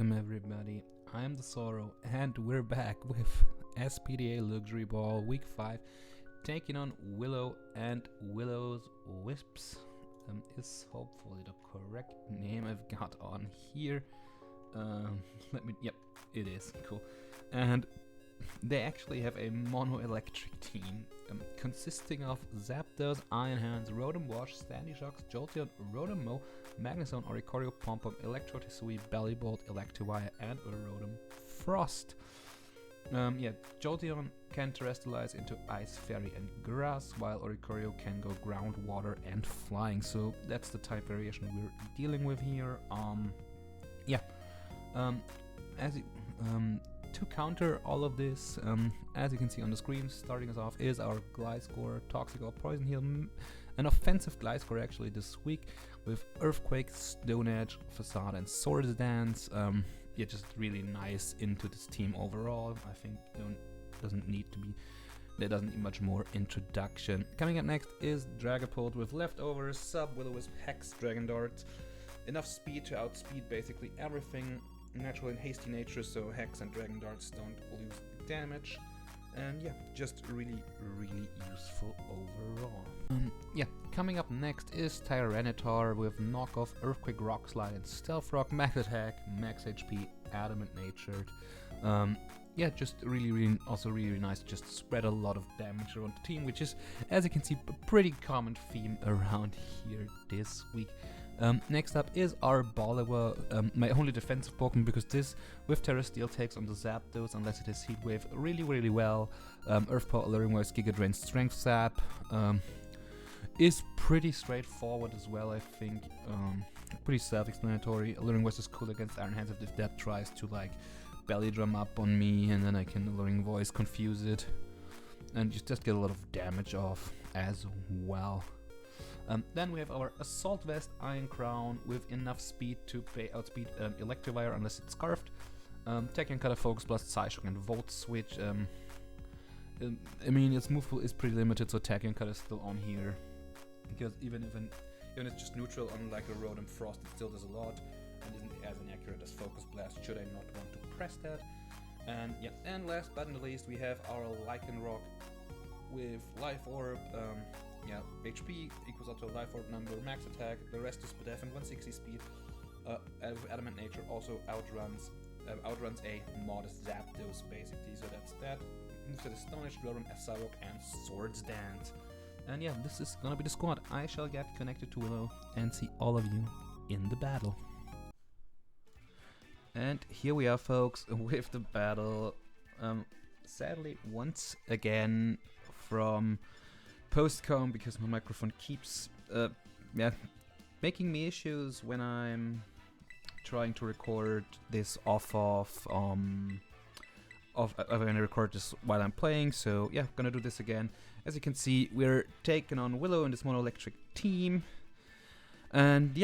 Welcome everybody, I'm the Sorrow and we're back with SPDA Luxuryball Week 5, taking on Willo and Willow's Wisps. Is hopefully the correct name I've got on here. Yep, it is, cool. And they actually have a mono-electric team, consisting of Zapdos, Iron Hands, Rotom Wash, Sandy Shocks, Jolteon, Rotom Mow, Magnezone, Oricorio, Pom-Pom, Electro Tisui, Bellibolt, Electivire, and a Rotom Frost. Jolteon can terrestrialize into Ice, Fairy, and Grass, while Oricorio can go Ground, Water, and Flying. So that's the type variation we're dealing with here. To counter all of this, as you can see on the screen, starting us off is our Gliscor, Toxic or Poison Heal, an offensive Gliscor actually this week with Earthquake, Stone Edge, Facade, and Swords Dance. Just really nice into this team overall. I think there doesn't need much more introduction. Coming up next is Dragapult with Leftovers, Sub, Will-O-Wisp, Hex, Dragon Dart. Enough speed to outspeed basically everything. Natural and hasty nature, so Hex and Dragon Darts don't lose damage. And just really useful overall. Coming up next is Tyranitar with Knockoff, Earthquake, Rock Slide, and Stealth Rock, Max Attack, Max HP, Adamant Natured. Just really nice. Just spread a lot of damage around the team, which is, as you can see, a pretty common theme around here this week. Next up is our Bolivar, my only defensive Pokemon, because this with Terra Steel takes on the Zapdos unless it is Heat Wave really well. Earth Power, Alluring Voice, Giga Drain, Strength Sap is pretty straightforward as well, I think. Pretty self-explanatory. Alluring Voice is cool against Iron Hands if that tries to like belly drum up on me, and then I can Alluring Voice confuse it and just get a lot of damage off as well. Then we have our Assault Vest, Iron Crown with enough speed to outspeed Electivire unless it's Scarfed. Tachyon Cutter, Focus Blast, Psyshock, and Volt Switch. Its move pool is pretty limited, so Tachyon Cutter is still on here, because even if it's just neutral, unlike a Rotom Frost, it still does a lot and isn't as inaccurate as Focus Blast should I not want to press that. And last but not least, we have our Lycanroc with Life Orb. HP equals out to a Life Orb number, max attack, the rest is def, and 160 speed. Adamant Nature also outruns a modest Zapdos basically, so that's that. Moves to the Stone Edge, Rotom, Psyrock, and Swords Dance. And this is gonna be the squad. I shall get connected to Willow and see all of you in the battle. And here we are, folks, with the battle. Sadly, once again from postcom, because my microphone keeps making me issues when I'm trying to record this I'm gonna record this while I'm playing, so gonna do this again. As you can see, we're taking on Willow in this mono electric team, and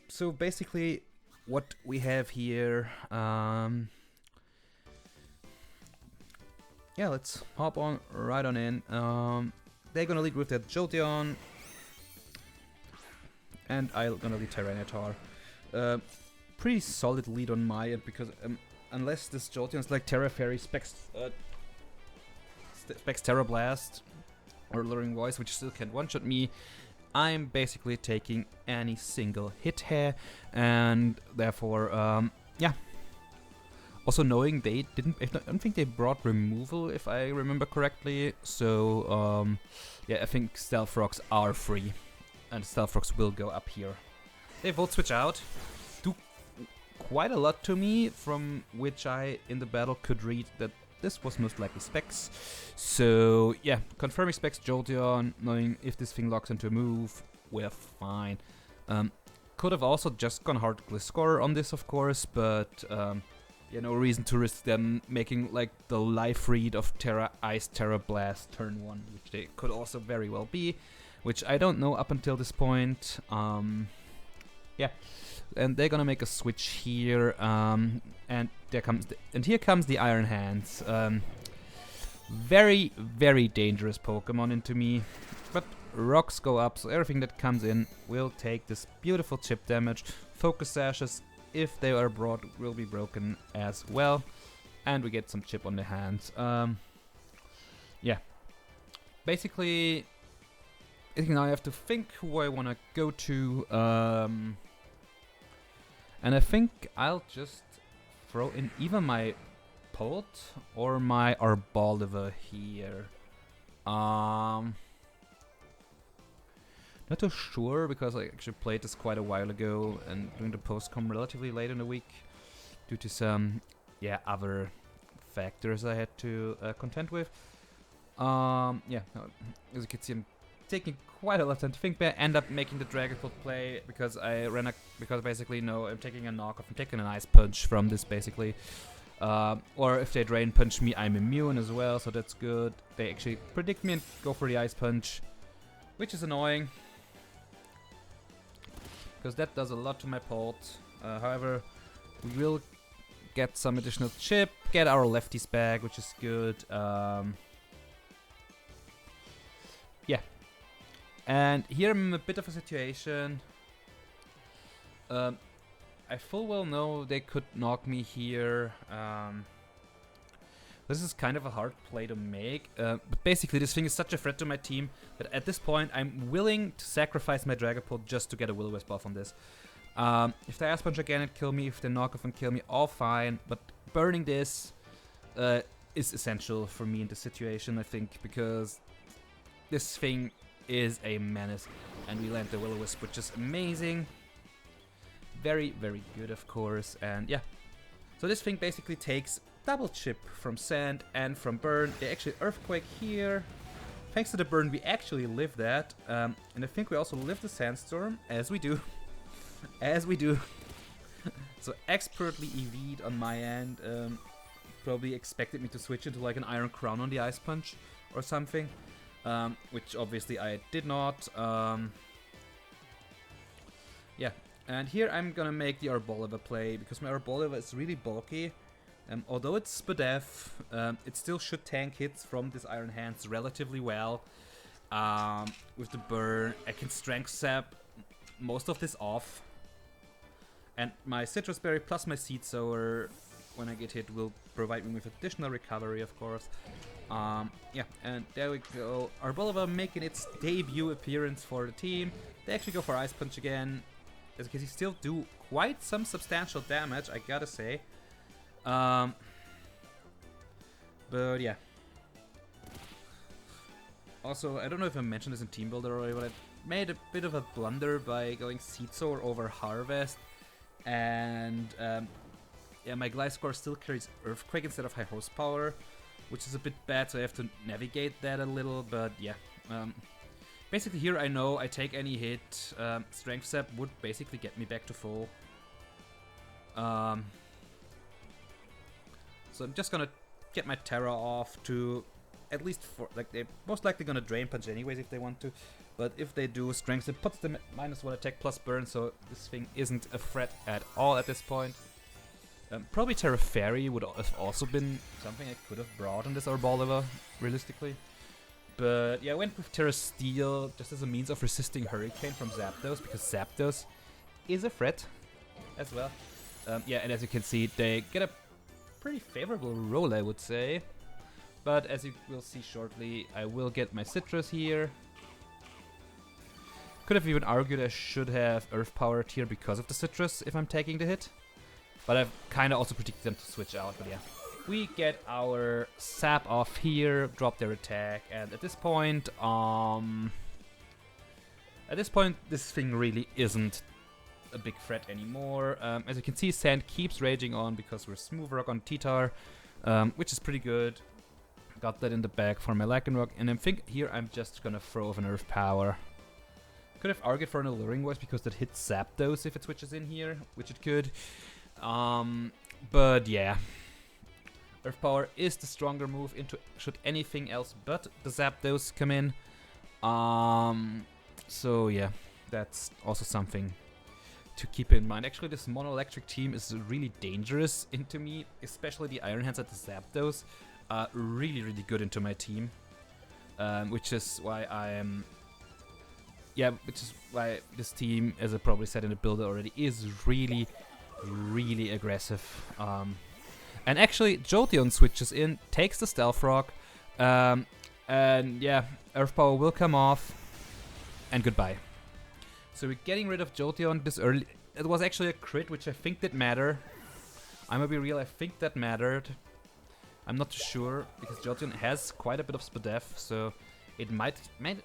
so basically what we have here, let's hop on right on in. They're gonna lead with that Jolteon, and I'm gonna lead Tyranitar. Pretty solid lead on my end, because unless this Jolteon is like Terra Fairy, Specs Terra Blast, or Alluring Voice, which still can one-shot me, I'm basically taking any single hit here, and therefore, Also knowing I don't think they brought removal, if I remember correctly, so I think Stealth Rocks are free, and Stealth Rocks will go up here. They Volt Switch out, do quite a lot to me, from which I, in the battle, could read that this was most likely Specs. So confirming Specs Jolteon, knowing if this thing locks into a move, we're fine. Could have also just gone hard Gliscor on this, of course, but no reason to risk them making like the life read of Terra Ice, Terra Blast turn 1, which they could also very well be, which I don't know up until this point. And they're gonna make a switch here, and here comes the Iron Hands. Very dangerous Pokemon into me, but rocks go up, so everything that comes in will take this beautiful chip damage. Focus Sashes if they are brought, will be broken as well. And we get some chip on the hands. Yeah. Basically, I think now I have to think who I want to go to. And I think I'll just throw in either my Polt or my Arboliver here. Not too sure because I actually played this quite a while ago and doing the post come relatively late in the week due to some other factors I had to contend with. As you can see, I'm taking quite a lot of time to think, but I end up making the Dragapult play because basically I'm taking a knockoff. I'm taking an Ice Punch from this basically. Or if they Drain Punch me, I'm immune as well, so that's good. They actually predict me and go for the Ice Punch, which is annoying because that does a lot to my Polt. However, we will get some additional chip, get our lefties back, which is good. And here I'm in a bit of a situation. I full well know they could knock me here. This is kind of a hard play to make. But basically this thing is such a threat to my team that at this point I'm willing to sacrifice my Dragapult just to get a Will-O-Wisp buff on this. If they Ice Punch again and kill me, if they knock off and kill me, all fine. But burning this is essential for me in this situation, I think, because this thing is a menace. And we land the Will-O-Wisp, which is amazing. Very, very good, of course. And yeah. So this thing basically takes double chip from Sand and from Burn. They actually Earthquake here. Thanks to the Burn, we actually live that. And I think we also live the Sandstorm, as we do. As we do. So expertly EV'd on my end. Probably expected me to switch into like an Iron Crown on the Ice Punch or something. Which obviously I did not. Yeah. And here I'm gonna make the Arboliver play, because my Arboliver is really bulky. Although it's SPDA, it still should tank hits from this Iron Hands relatively well. With the Burn, I can Strength Sap most of this off. And my Citrus Berry plus my Seed Sower, when I get hit, will provide me with additional recovery, of course. Yeah, and there we go. Arboliver making its debut appearance for the team. They actually go for Ice Punch again. As you can see, still do quite some substantial damage, I gotta say. But yeah. Also, I don't know if I mentioned this in Team Builder already, but I made a bit of a blunder by going Seed Sower over Harvest. And yeah, my Gliscor still carries Earthquake instead of High Horsepower, which is a bit bad, so I have to navigate that a little, but yeah. Basically here I know I take any hit, Strength Sap would basically get me back to full. So I'm just gonna get my Terra off to at least for, like, they're most likely gonna Drain Punch anyways if they want to, but if they do, Strength Sap puts them at -1 attack plus burn, so this thing isn't a threat at all at this point. Probably Terra Fairy would have also been something I could have brought on this Arboliver, realistically. But yeah, I went with Terra Steel just as a means of resisting Hurricane from Zapdos, because Zapdos is a threat as well. Yeah, and as you can see, they get a pretty favorable roll, I would say. But as you will see shortly, I will get my Citrus here. Could have even argued I should have Earth Powered here because of the Citrus if I'm taking the hit. But I've kind of also predicted them to switch out, but yeah. We get our Sap off here, drop their attack, and at this point, this thing really isn't a big threat anymore. As you can see, Sand keeps raging on because we're Smooth Rock on T-Tar, which is pretty good. Got that in the bag for my Lycanroc, and I think here I'm just gonna throw off an Earth Power. Could have argued for an Alluring Voice because that hits Zapdos if it switches in here, which it could. But yeah. Earth Power is the stronger move into should anything else but the Zapdos come in. So yeah, that's also something to keep in mind. Actually, this mono electric team is really dangerous into me, especially the Iron Hands at the Zapdos are really, really good into my team. Which is why I am... Yeah, which is why this team, as I probably said in the builder already, is really, really aggressive. And actually, Jolteon switches in, takes the Stealth Rock, and yeah, Earth Power will come off, and goodbye. So we're getting rid of Jolteon this early. It was actually a crit, which I think did matter. I'm gonna be real, I think that mattered. I'm not too sure, because Jolteon has quite a bit of SPDF, so it might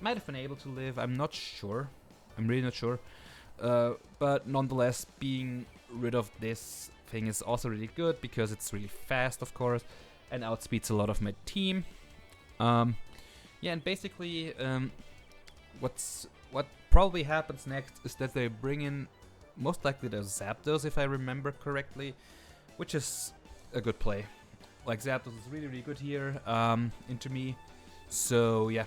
have been able to live. I'm not sure. I'm really not sure. But nonetheless, being rid of this thing is also really good, because it's really fast, of course, and outspeeds a lot of my team. Yeah, and basically, what probably happens next is that they bring in most likely the Zapdos, if I remember correctly, which is a good play. Like, Zapdos is really, really good here into me. So, yeah.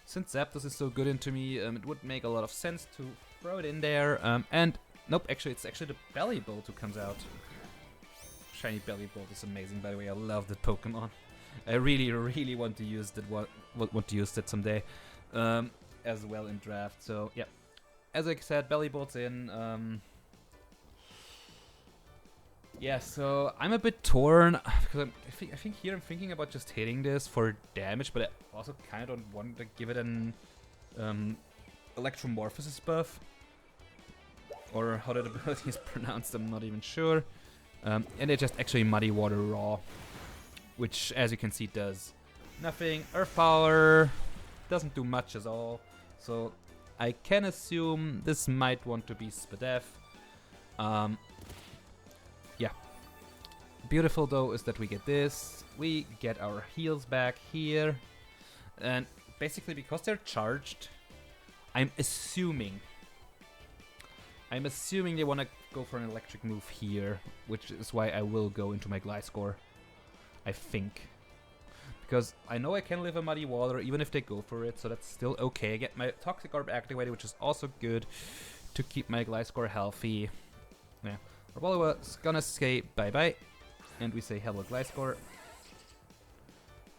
Since Zapdos is so good into me, it would make a lot of sense to throw it in there. And, nope, actually, it's actually the Bellibolt who comes out. Shiny Bellibolt is amazing, by the way. I love that Pokemon. I really, really want to use that. Want to use that someday, as well in draft. So yeah, as I said, Bellibolt's in. Yeah, so I'm a bit torn because I think here I'm thinking about just hitting this for damage, but I also kind of don't want to give it an Electromorphosis buff, or how that ability is pronounced. I'm not even sure. And it's just actually Muddy Water Raw, which, as you can see, does nothing. Earth Power doesn't do much at all, so I can assume this might want to be SPDF. Yeah. Beautiful, though, is that we get this. We get our heals back here. And basically, because they're charged, I'm assuming they want to go for an electric move here, which is why I will go into my Gliscor, I think. Because I know I can live a Muddy Water even if they go for it, so that's still okay. I get my Toxic Orb activated, which is also good to keep my Gliscor healthy. Yeah. Arboliva's gonna say bye-bye, and we say hello Gliscor.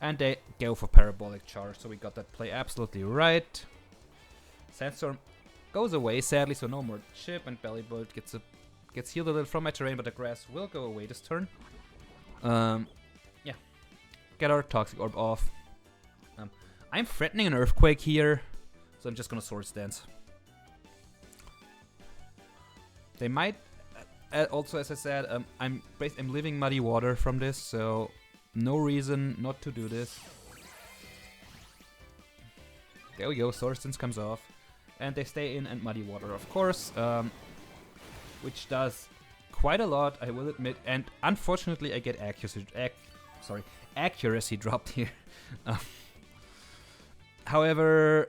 And they go for Parabolic Charge, so we got that play absolutely right. Sandstorm goes away, sadly, so no more chip, and Bellibolt gets healed a little from my terrain, but the grass will go away this turn. Yeah. Get our Toxic Orb off. I'm threatening an Earthquake here, so I'm just gonna Swords Dance. They might... also, as I said, I'm living Muddy Water from this, so no reason not to do this. There we go, Swords Dance comes off. And they stay in and Muddy Water, of course, which does quite a lot, I will admit. And unfortunately, I get accuracy dropped here. However,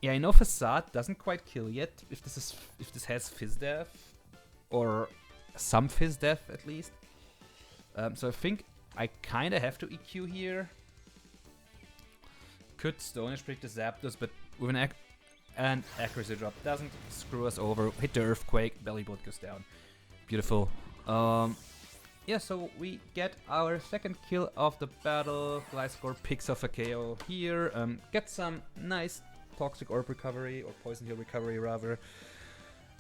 yeah, I know Facade doesn't quite kill yet. If this has Fizz Death, or some Fizz Death at least. So I think I kind of have to EQ here. Could Stone Edge break the Zapdos, but with an accuracy drop doesn't screw us over. Hit the Earthquake, Bellibolt goes down. Beautiful. Yeah, so we get our second kill of the battle. Gliscor picks off a KO here. Get some nice Toxic Orb recovery, or Poison Heal recovery rather.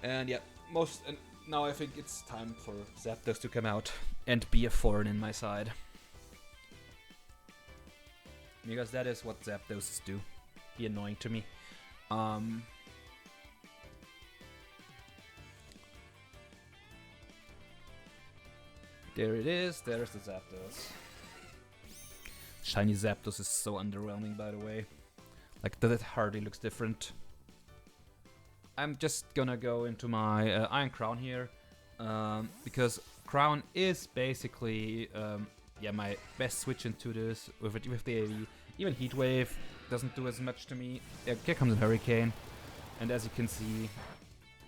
And yeah, now I think it's time for Zapdos to come out and be a thorn in my side. Because that is what Zapdos do. Be annoying to me. There it is, there's the Zapdos. Shiny Zapdos is so underwhelming, by the way. Like, that hardly looks different. I'm just gonna go into my Iron Crown here, because Crown is basically yeah, my best switch into this with the AV. Even Heat Wave doesn't do as much to me. Here comes a Hurricane, and as you can see,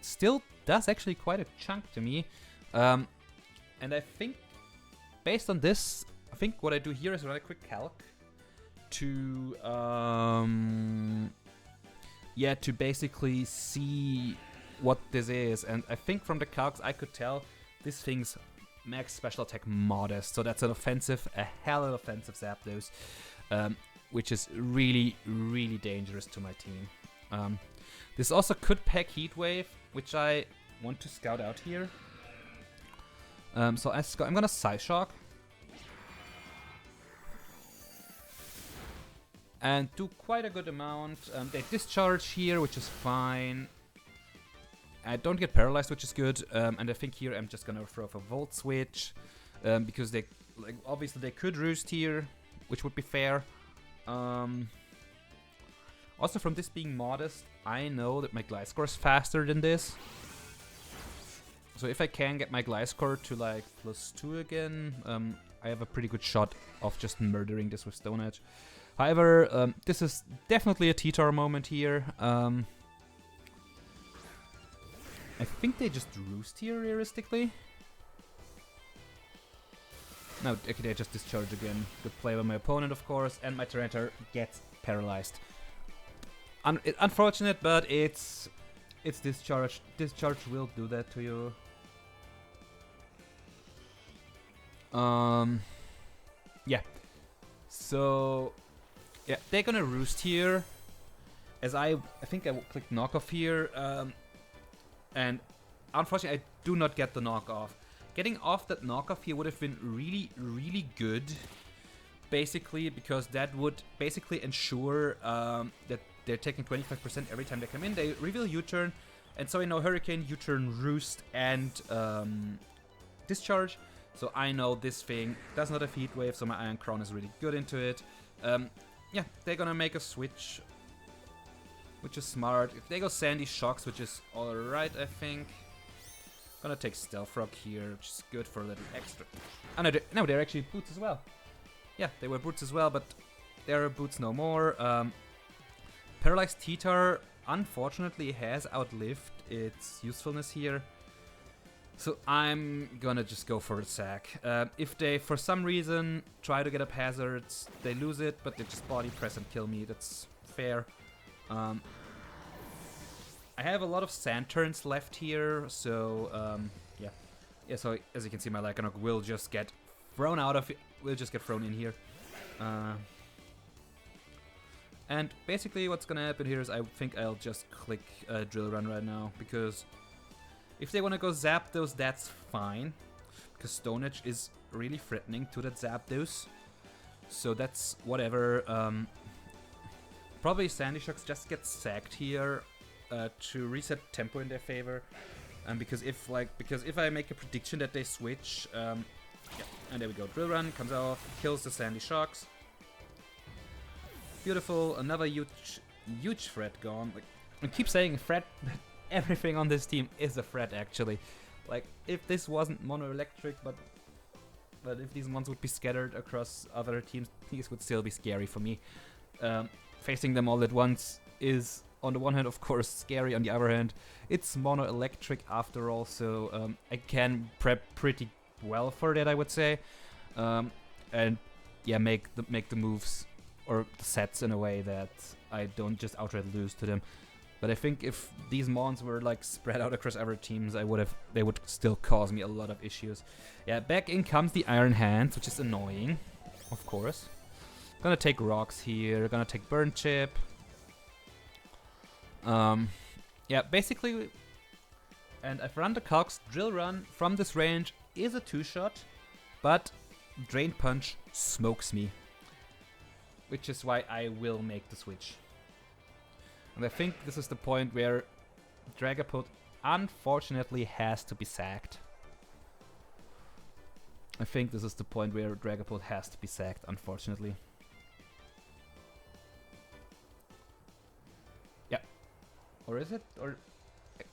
still does actually quite a chunk to me. And I think, based on this, I think what I do here is a really quick calc to yeah, to basically see what this is. And I think from the calcs I could tell this thing's max special attack modest, so that's an offensive, a hell of an offensive Zapdos, which is really, really dangerous to my team. This also could pack Heatwave, which I want to scout out here. So I'm gonna Psyshock. And do quite a good amount. They discharge here, which is fine. I don't get paralyzed, which is good. And I think here I'm just gonna throw off a Volt Switch. Because they, like, obviously they could roost here, which would be fair. Also, from this being modest, I know that my Gliscor is faster than this. So if I can get my Gliscor to like +2 again, I have a pretty good shot of just murdering this with Stone Edge. However, this is definitely a T-Tar moment here. I think they just roost here, realistically. No, okay, they just discharge again. Good play by my opponent, of course, and my Tyranitar gets paralyzed. Unfortunate, but it's discharge. Discharge will do that to you. Yeah. So, yeah, they're gonna roost here. As I think I will click knockoff here, and unfortunately I do not get the knockoff. Getting off that knockoff here would have been really, really good. Basically, because that would basically ensure that they're taking 25% every time they come in. They reveal U-turn, and so I know Hurricane, U-turn, Roost, and Discharge. So I know this thing does not have Heat Wave, so my Iron Crown is really good into it. Yeah, they're gonna make a switch, which is smart. If they go Sandy Shocks, which is alright, I think. Gonna take Stealth Rock here, which is good for a little extra. Oh no, they're actually Boots as well. Yeah, they were Boots as well, but they're Boots no more. Paralyzed T-Tar, unfortunately, has outlived its usefulness here. So I'm gonna just go for the sack. If they, for some reason, try to get up hazards, they lose it, but they just body press and kill me. That's fair. I have a lot of sand turns left here, so yeah. Yeah, so as you can see, my Lycanroc will just get thrown out of it. Will just get thrown in here. And basically what's gonna happen here is I think I'll just click Drill Run right now, because if they want to go Zapdos, that's fine, because Stone Edge is really threatening to that Zapdos. So that's whatever. Probably Sandy Shocks just get sacked here to reset tempo in their favor. Because if I make a prediction that they switch, yeah, and there we go. Drill Run comes off, kills the Sandy Shocks. Beautiful, another huge threat gone. Like, I keep saying threat, but everything on this team is a threat actually. Like, if this wasn't mono electric, but if these ones would be scattered across other teams, these would still be scary for me. Facing them all at once is, on the one hand, of course, scary. On the other hand, it's mono electric after all, so I can prep pretty well for that, I would say, and yeah, make the moves or the sets in a way that I don't just outright lose to them. But I think if these mons were like spread out across other teams, they would still cause me a lot of issues. Yeah, back in comes the Iron Hands, which is annoying, of course. Gonna take rocks here. Gonna take Burn Chip. Yeah, basically, and I've run the calcs. Drill Run from this range is a 2-shot, but Drain Punch smokes me, which is why I will make the switch. And I think this is the point where Dragapult unfortunately has to be sacked. I think this is the point where Dragapult has to be sacked, unfortunately. Yeah. Or is it? Or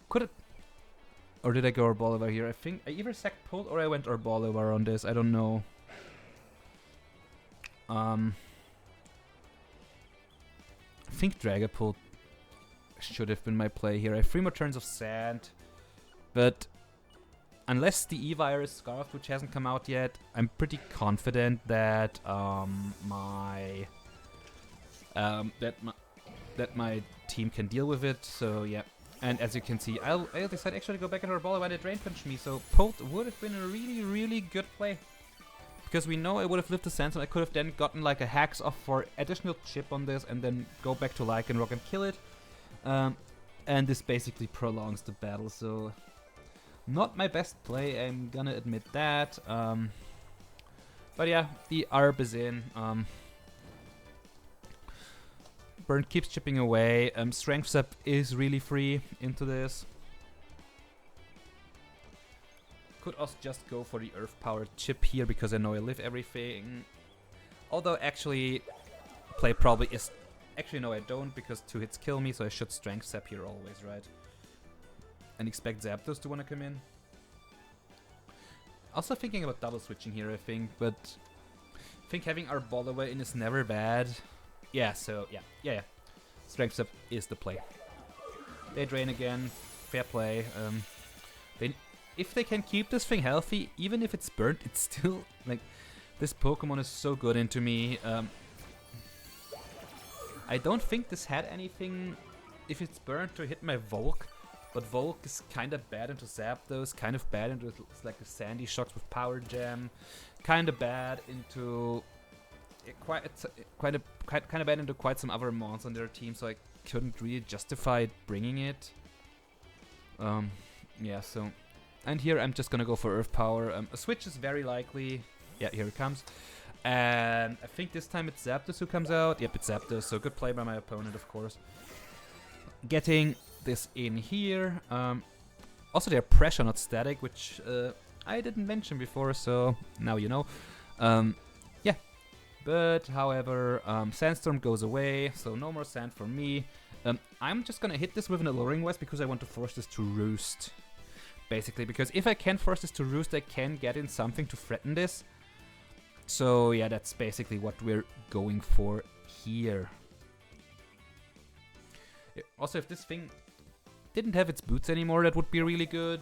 could it? Or did I go Herbolivar here? I think I either sacked Pult or I went Herbolivar on this. I don't know. I think Dragapult should have been my play here. I have 3 more turns of Sand, but unless the E-Virus Scarf, which hasn't come out yet, I'm pretty confident that my team can deal with it. So yeah, and as you can see, I'll decide actually to go back at Herbolivar when they Drain Punch me. So Pult would have been a really, really good play, because we know I would have lived the Sand, and I could have then gotten like a Hacks off for additional chip on this, and then go back to Lycanroc and kill it. And this basically prolongs the battle, so not my best play, I'm gonna admit that. But yeah, the ARB is in. Burn keeps chipping away. Strength Zap is really free into this. Could also just go for the Earth Power chip here because I know I live everything. Although actually, play probably is... Actually no, I don't, because 2 hits kill me, so I should Strength Zap here always, right? And expect Zapdos to want to come in. Also thinking about double switching here, I think, but I think having our Arboliva in is never bad. Yeah, so yeah. Strength Zap is the play. They drain again, fair play. If they can keep this thing healthy, even if it's burnt, it's still like this Pokemon is so good into me. I don't think this had anything, if it's burnt, to hit my Volk, but Volk is kind of bad into Zapdos, kind of bad into like the Sandy Shocks with Power Jam, kind of bad into kind of bad into quite some other mons on their team, so I couldn't really justify bringing it. Yeah, so, and here I'm just gonna go for Earth Power. A switch is very likely. Yeah, here it comes. And I think this time it's Zapdos who comes out. Yep, it's Zapdos, so good play by my opponent, of course. Getting this in here. Also, they're pressure, not static, which I didn't mention before, so now you know. Yeah, but however, Sandstorm goes away, so no more sand for me. I'm just gonna hit this with an Alluring Wisp because I want to force this to roost. Basically, because if I can force this to roost, I can get in something to threaten this. So yeah, that's basically what we're going for here. Also, if this thing didn't have its boots anymore, that would be really good.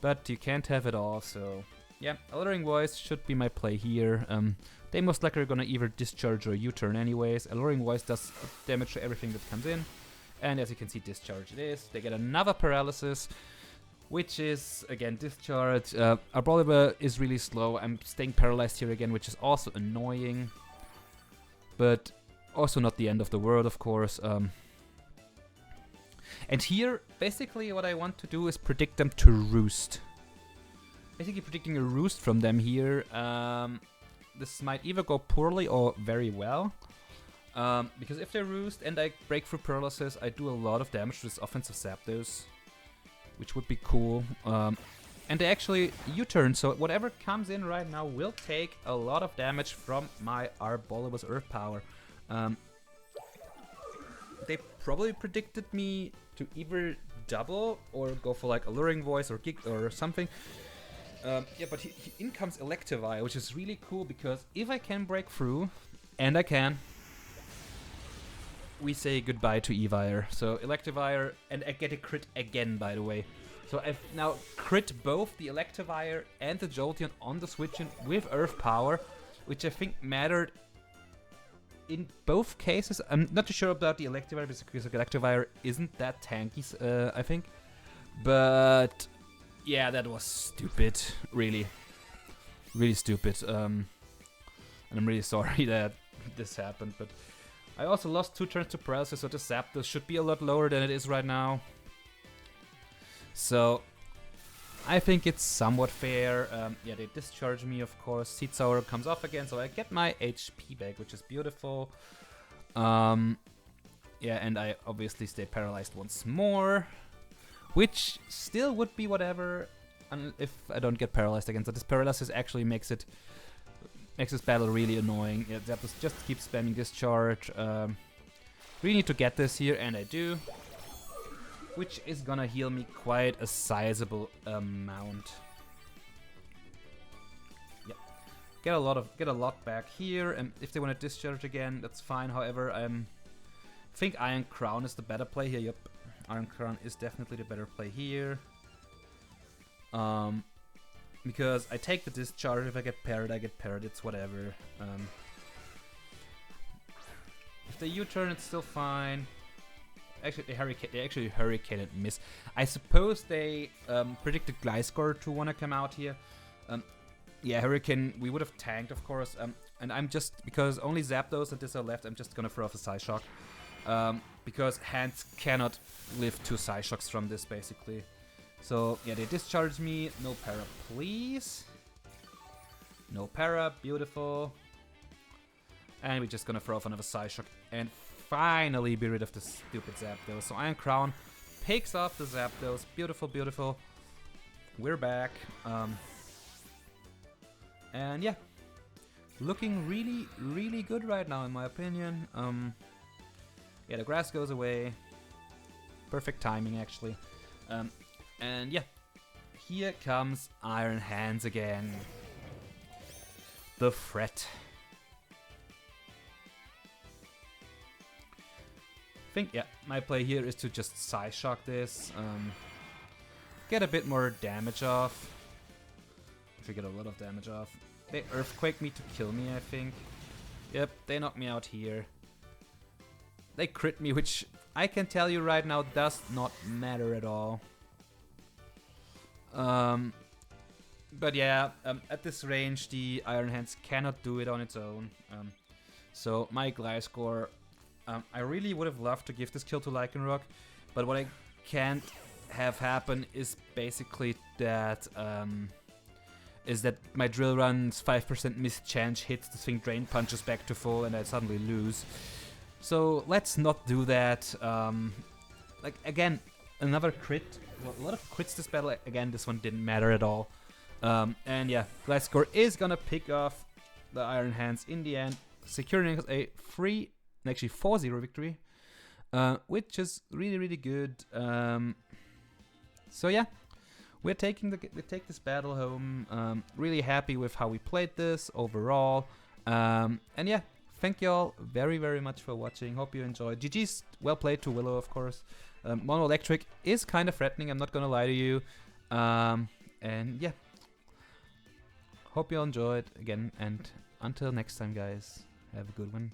But you can't have it all, so yeah, Alluring Voice should be my play here. They most likely are gonna either discharge or U-turn anyways. Alluring Voice does damage to everything that comes in. And as you can see, discharge it is. They get another paralysis, which is, again, discharge. Arboliva is really slow. I'm staying paralyzed here again, which is also annoying. But also not the end of the world, of course. And here, basically what I want to do is predict them to roost. Basically predicting a roost from them here. This might either go poorly or very well. Because if they roost and I break through paralysis, I do a lot of damage to this offensive Zapdos, which would be cool. And they actually U-turn, so whatever comes in right now will take a lot of damage from my Arboliva's Earth Power. They probably predicted me to either double or go for like Alluring Voice or Gig or something. Yeah, but in comes Electivire, which is really cool because if I can break through, and I can, we say goodbye to Evire. So Electivire, and I get a crit again, by the way. So I've now crit both the Electivire and the Jolteon on the switch-in with Earth Power, which I think mattered in both cases. I'm not too sure about the Electivire because Electivire isn't that tanky, I think. But yeah, that was stupid, really. Really stupid. And I'm really sorry that this happened, but I also lost 2 turns to paralysis, so the Zapdos should be a lot lower than it is right now. So I think it's somewhat fair. Yeah, they discharge me, of course. Seed Sour comes off again, so I get my HP back, which is beautiful. Yeah, and I obviously stay paralyzed once more, which still would be whatever if I don't get paralyzed again. So this paralysis actually makes this battle really annoying. Yeah, Zapdos just keeps spamming discharge. Really need to get this here, and I do. Which is gonna heal me quite a sizable amount. Yep. Get a lot back here, and if they want to discharge again, that's fine. However, I think Iron Crown is the better play here. Yep. Iron Crown is definitely the better play here. Because I take the discharge, if I get parried, I get parried, it's whatever. If they U-turn, it's still fine. Actually, they actually Hurricane and miss. I suppose they predicted Gliscor to want to come out here. Yeah, Hurricane, we would have tanked, of course. And I'm just, because only Zapdos and this are left, I'm just gonna throw off a Psy Shock. because hands cannot live 2 Psyshocks from this, basically. So, yeah, they discharge me. No para, please. No para, beautiful. And we're just gonna throw off another Psyshock and finally be rid of this stupid Zapdos. So Iron Crown picks off the Zapdos. Beautiful, beautiful. We're back. And yeah, looking really, really good right now in my opinion. Yeah, the grass goes away. Perfect timing actually. And yeah, here comes Iron Hands again. The threat. I think, yeah, my play here is to just Psyshock this, get a bit more damage off. If we get a lot of damage off. They Earthquake me to kill me, I think. Yep, they knock me out here. They crit me, which I can tell you right now does not matter at all. But yeah, at this range, the Iron Hands cannot do it on its own. So my Gliscor, I really would have loved to give this kill to Lycanroc, but what I can't have happen is basically that my Drill Run's 5% mischance hits the thing, Drain Punches back to full, and I suddenly lose. So let's not do that. Like again, another crit. A lot of crits this battle. Again, this one didn't matter at all. And yeah, Gliscor is gonna pick off the Iron Hands in the end, securing us a 4-0 victory, which is really, really good. So yeah, we take this battle home. Really happy with how we played this overall. And yeah, thank you all very, very much for watching. Hope you enjoyed. GG's, well played to Willo, of course. Mono Electric is kind of threatening, I'm not gonna lie to you. And yeah, hope you all enjoyed again, and until next time guys, have a good one.